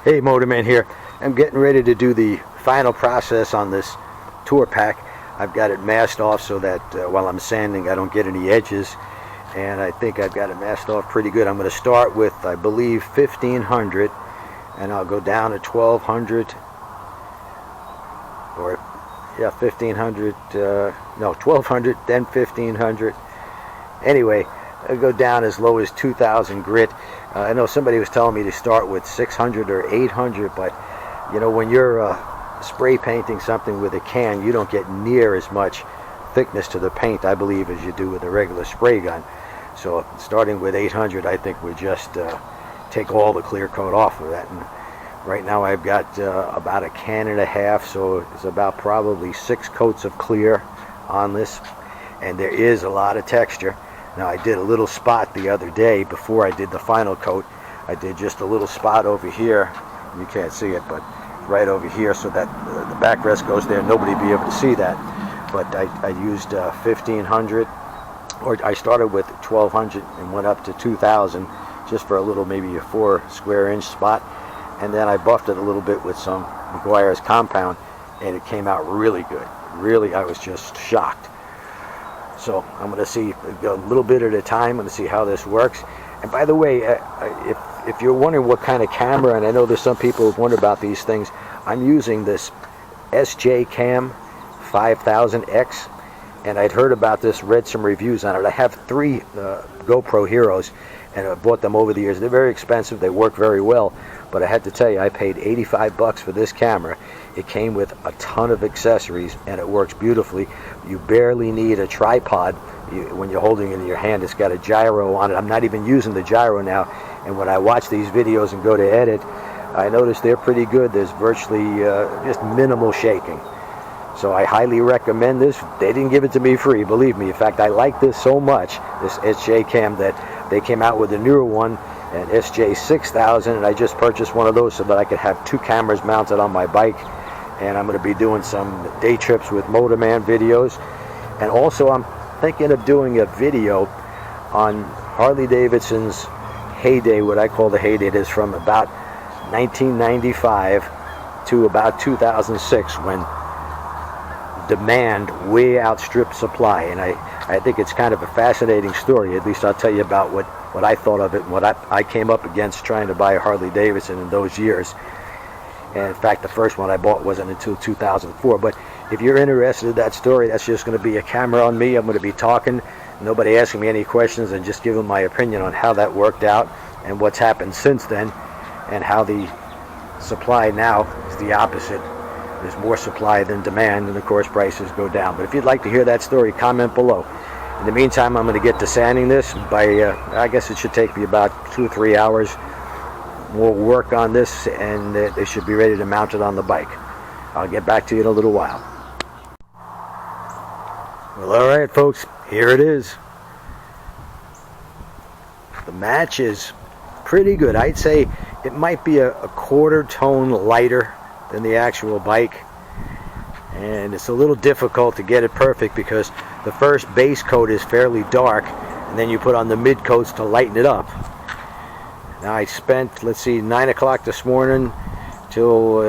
Hey, Motorman here. I'm getting ready to do the final process on this tour pack. I've got it masked off so that while I'm sanding I don't get any edges, and I think I've got it masked off pretty good. I'm going to start with, I believe, 1500, and I'll go down to 1200, or yeah, 1500, no, 1200, then 1500. Anyway, I'll go down as low as 2000 grit. I know somebody was telling me to start with 600 or 800, but you know, when you're spray painting something with a can, you don't get near as much thickness to the paint, I believe, as you do with a regular spray gun. So starting with 800, I think we just take all the clear coat off of that. And right now I've got about a can and a half, so it's about probably 6 coats of clear on this, and there is a lot of texture. Now, I did a little spot the other day before I did the final coat. I did just a little spot over here. You can't see it, but right over here, so that the backrest goes there. Nobody be able to see that. But I used 1500, or I started with 1200 and went up to 2000, just for a little, maybe a 4 square inch spot. And then I buffed it a little bit with some Meguiar's compound, and it came out really good. Really, I was just shocked. So I'm going to see a little bit at a time. I'm going to see how this works. And by the way, if you're wondering what kind of camera, and I know there's some people who wonder about these things, I'm using this SJ Cam 5000X, and I'd heard about this, read some reviews on it. I have 3 GoPro Heroes, and I bought them over the years. They're very expensive. They work very well, but I had to tell you, I paid 85 bucks for this camera. It came with a ton of accessories, and it works beautifully. You barely need a tripod. When you're holding it in your hand, it's got a gyro on it. I'm not even using the gyro now, and when I watch these videos and go to edit, I notice they're pretty good. There's virtually just minimal shaking. So I highly recommend this. They didn't give it to me free, believe me. In fact, I like this so much, this SJ Cam, that they came out with a newer one, an SJ 6000, and I just purchased one of those so that I could have 2 cameras mounted on my bike. And I'm going to be doing some day trips with Motorman videos. And also I'm thinking of doing a video on Harley-Davidson's heyday, what I call the heyday. It is from about 1995 to about 2006, when demand way outstripped supply. And I think it's kind of a fascinating story. At least I'll tell you about what I thought of it and what I came up against trying to buy a Harley-Davidson in those years. And in fact, the first one I bought wasn't until 2004. But if you're interested in that story, that's just going to be a camera on me. I'm going to be talking, nobody asking me any questions, and just giving my opinion on how that worked out and what's happened since then, and how the supply now is the opposite. There's more supply than demand, and of course prices go down. But if you'd like to hear that story, comment below. In the meantime, I'm going to get to sanding this. I guess it should take me about 2 or 3 hours. We'll work on this, and they should be ready to mount it on the bike. I'll get back to you in a little while. Well, alright folks, here it is. The match is pretty good. I'd say it might be a quarter tone lighter than the actual bike, and it's a little difficult to get it perfect because the first base coat is fairly dark, and then you put on the mid coats to lighten it up. Now, I spent, let's see, 9 o'clock this morning till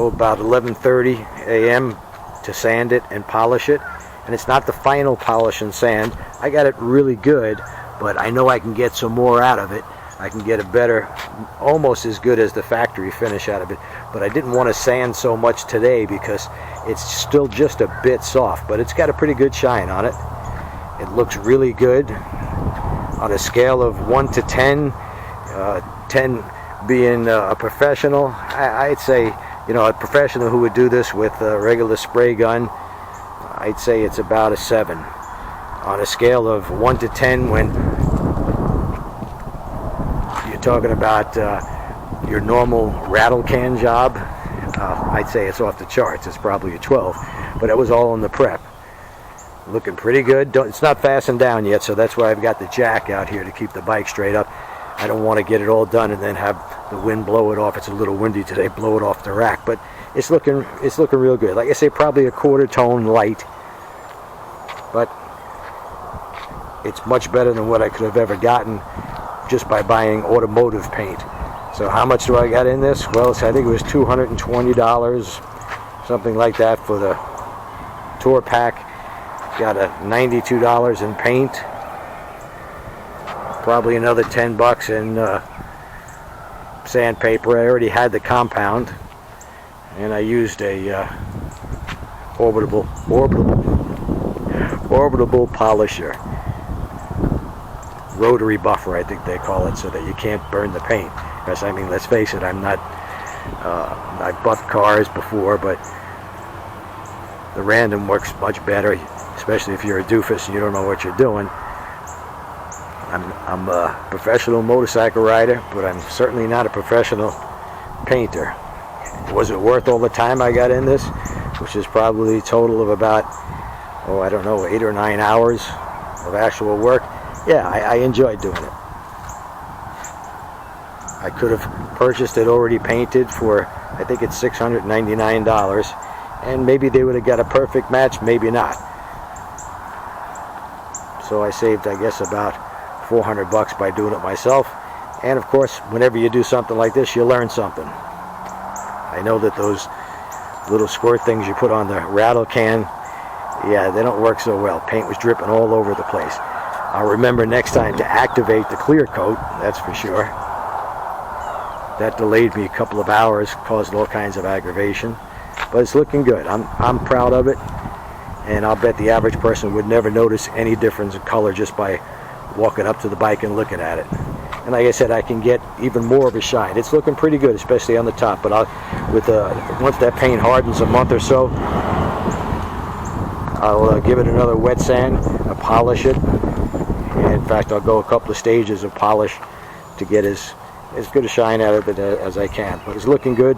about 11:30 a.m. to sand it and polish it. And it's not the final polish and sand. I got it really good, but I know I can get some more out of it. I can get a better, almost as good as the factory finish out of it. But I didn't want to sand so much today because it's still just a bit soft, but it's got a pretty good shine on it. It looks really good. On a scale of 1 to 10, 10 being a professional, I'd say, you know, a professional who would do this with a regular spray gun, I'd say it's about a 7. On a scale of 1 to 10, when you're talking about your normal rattle can job, I'd say it's off the charts. It's probably a 12, but it was all in the prep. Looking pretty good. It's not fastened down yet, so that's why I've got the jack out here to keep the bike straight up. I don't want to get it all done and then have the wind blow it off. It's a little windy today, blow it off the rack, but it's looking real good. Like I say, probably a quarter tone light, but it's much better than what I could have ever gotten just by buying automotive paint. So how much do I got in this? Well, I think it was $220, something like that for the tour pack. Got a $92 in paint, probably another 10 bucks in sandpaper. I already had the compound, and I used a orbitable polisher, rotary buffer I think they call it, so that you can't burn the paint. Because I mean, let's face it, I buffed cars before, but the random works much better, especially if you're a doofus and you don't know what you're doing. I'm a professional motorcycle rider, but I'm certainly not a professional painter. Was it worth all the time I got in this, which is probably a total of about, I don't know, 8 or 9 hours of actual work? Yeah, I enjoyed doing it. I could have purchased it already painted for, I think it's $699, and maybe they would have got a perfect match, maybe not. So I saved, I guess, about 400 bucks by doing it myself. And of course, whenever you do something like this, you learn something. I know that those little squirt things you put on the rattle can, yeah, they don't work so well. Paint was dripping all over the place. I'll remember next time to activate the clear coat, that's for sure. That delayed me a couple of hours, caused all kinds of aggravation, but it's looking good. I'm proud of it, and I'll bet the average person would never notice any difference in color just by walking up to the bike and looking at it. And like I said, I can get even more of a shine. It's looking pretty good, especially on the top. But once that paint hardens a month or so, I'll give it another wet sand, I'll polish it. And in fact, I'll go a couple of stages of polish to get as good a shine out of it as I can. But it's looking good.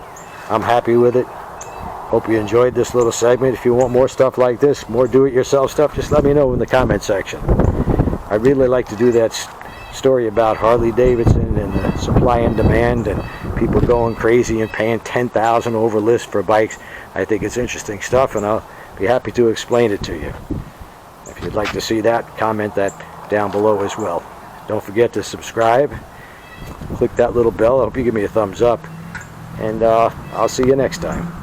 I'm happy with it. Hope you enjoyed this little segment. If you want more stuff like this, more do-it-yourself stuff, just let me know in the comment section. I really like to do that story about Harley Davidson and the supply and demand and people going crazy and paying $10,000 over list for bikes. I think it's interesting stuff, and I'll be happy to explain it to you. If you'd like to see that, comment that down below as well. Don't forget to subscribe. Click that little bell. I hope you give me a thumbs up, and I'll see you next time.